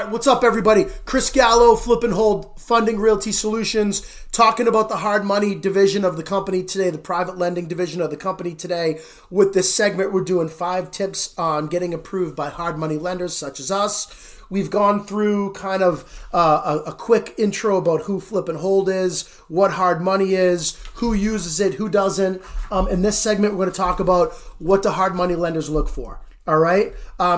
right, what's up, everybody? Chris Gallo, Flip and Hold Funding Realty Solutions, talking about the hard money division of the company today, the private lending division of the company today. With this segment, we're doing 5 tips on getting approved by hard money lenders such as us. We've gone through kind of a quick intro about who Flip and Hold is, what hard money is, who uses it, who doesn't. In this segment, we're going to talk about what the hard money lenders look for. All right,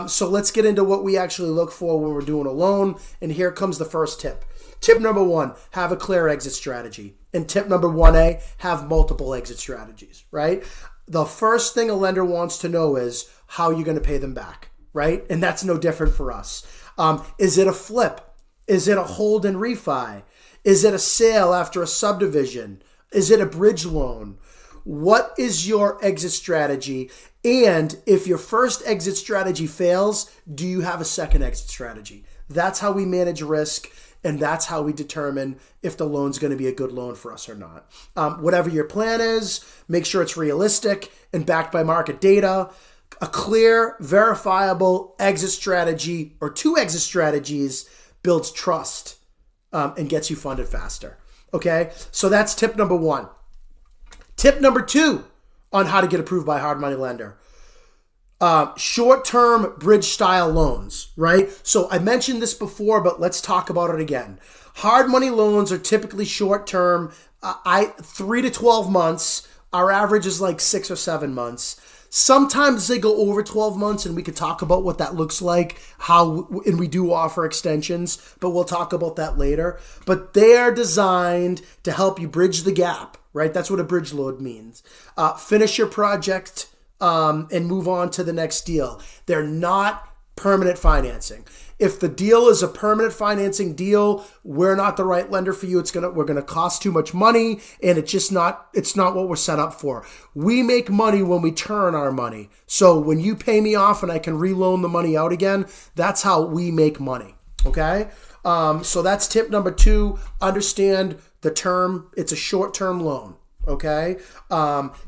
so let's get into what we actually look for when we're doing a loan. And here comes the first tip. Tip number 1, have a clear exit strategy. And tip number 1A, have multiple exit strategies, right? The first thing a lender wants to know is how you're going to pay them back, right? And that's no different for us. Is it a flip? Is it a hold and refi? Is it a sale after a subdivision? Is it a bridge loan? What is your exit strategy? And if your first exit strategy fails, do you have a second exit strategy? That's how we manage risk, and that's how we determine if the loan's going to be a good loan for us or not. Whatever your plan is, make sure it's realistic and backed by market data. A clear, verifiable exit strategy or 2 exit strategies builds trust and gets you funded faster. Okay, so that's tip number 1. Tip number 2 on how to get approved by a hard money lender. Short-term bridge style loans, right? So I mentioned this before, but let's talk about it again. Hard money loans are typically short-term, 3 to 12 months. Our average is like 6 or 7 months. Sometimes they go over 12 months, and we could talk about what that looks like, and we do offer extensions, but we'll talk about that later. But they are designed to help you bridge the gap, right? That's what a bridge loan means. Finish your project and move on to the next deal. They're not permanent financing. If the deal is a permanent financing deal, we're not the right lender for you. We're gonna cost too much money, and it's not what we're set up for. We make money when we turn our money. So when you pay me off and I can reloan the money out again, that's how we make money. Okay? So that's tip number 2. Understand the term. It's a short-term loan. Okay?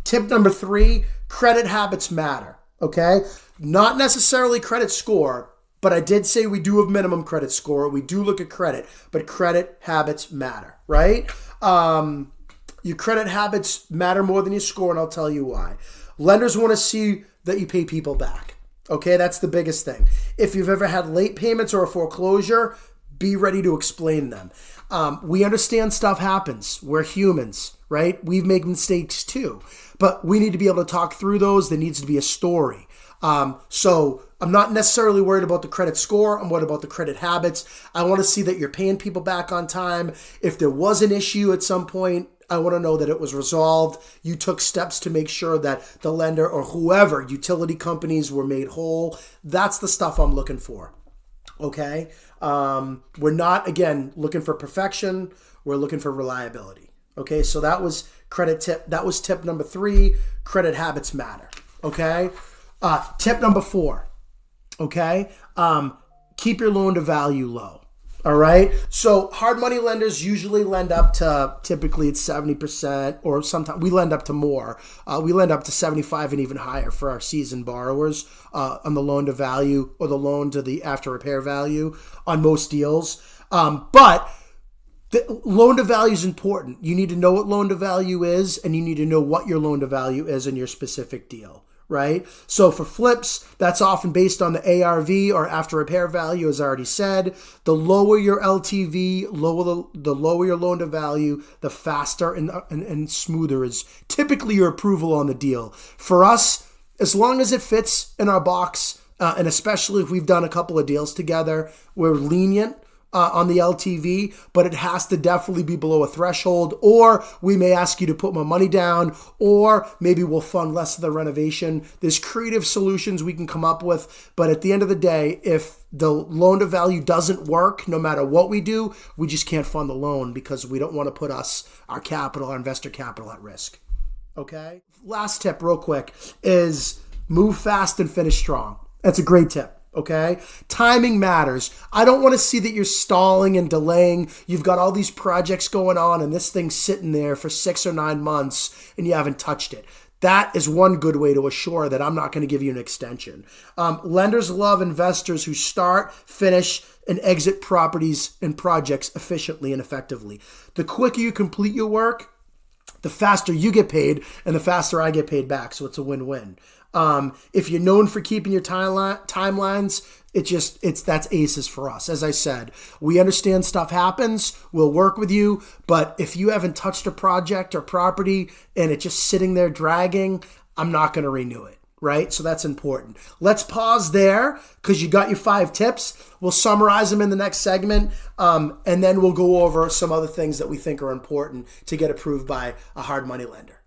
Tip number 3, credit habits matter. Okay? Not necessarily credit score, but I did say we do have minimum credit score. We do look at credit, but credit habits matter, right? Your credit habits matter more than your score, and I'll tell you why. Lenders want to see that you pay people back. Okay, that's the biggest thing. If you've ever had late payments or a foreclosure, be ready to explain them. We understand stuff happens. We're humans, right? We've made mistakes too, but we need to be able to talk through those. There needs to be a story. So I'm not necessarily worried about the credit score. I'm worried about the credit habits. I want to see that you're paying people back on time. If there was an issue at some point, I want to know that it was resolved. You took steps to make sure that the lender or whoever, utility companies, were made whole. That's the stuff I'm looking for. Okay? We're not, again, looking for perfection. We're looking for reliability. Okay? So that was tip number 3. Credit habits matter. Okay? Tip number 4, okay? Keep your loan to value low, all right? So hard money lenders usually lend up to, typically it's 70%, or sometimes we lend up to more. We lend up to 75 and even higher for our seasoned borrowers on the loan to value or the loan to the after repair value on most deals. But the loan to value is important. You need to know what loan to value is, and you need to know what your loan to value is in your specific deal. Right? So for flips, that's often based on the ARV or after repair value, as I already said. The lower your LTV, the lower your loan to value, the faster and smoother is typically your approval on the deal. For us, as long as it fits in our box, and especially if we've done a couple of deals together, we're lenient on the LTV, but it has to definitely be below a threshold, or we may ask you to put more money down, or maybe we'll fund less of the renovation. There's creative solutions we can come up with, but at the end of the day, if the loan to value doesn't work, no matter what we do, we just can't fund the loan because we don't want to put our capital, our investor capital at risk. Okay? Last tip real quick is move fast and finish strong. That's a great tip. Okay? Timing matters. I don't want to see that you're stalling and delaying. You've got all these projects going on and this thing's sitting there for 6 or 9 months and you haven't touched it. That is one good way to assure that I'm not going to give you an extension. Lenders love investors who start, finish, and exit properties and projects efficiently and effectively. The quicker you complete your work, the faster you get paid and the faster I get paid back. So it's a win-win. If you're known for keeping your timelines, that's aces for us. As I said, we understand stuff happens. We'll work with you. But if you haven't touched a project or property and it's just sitting there dragging, I'm not going to renew it. Right? So that's important. Let's pause there because you got your 5 tips. We'll summarize them in the next segment. And then we'll go over some other things that we think are important to get approved by a hard money lender.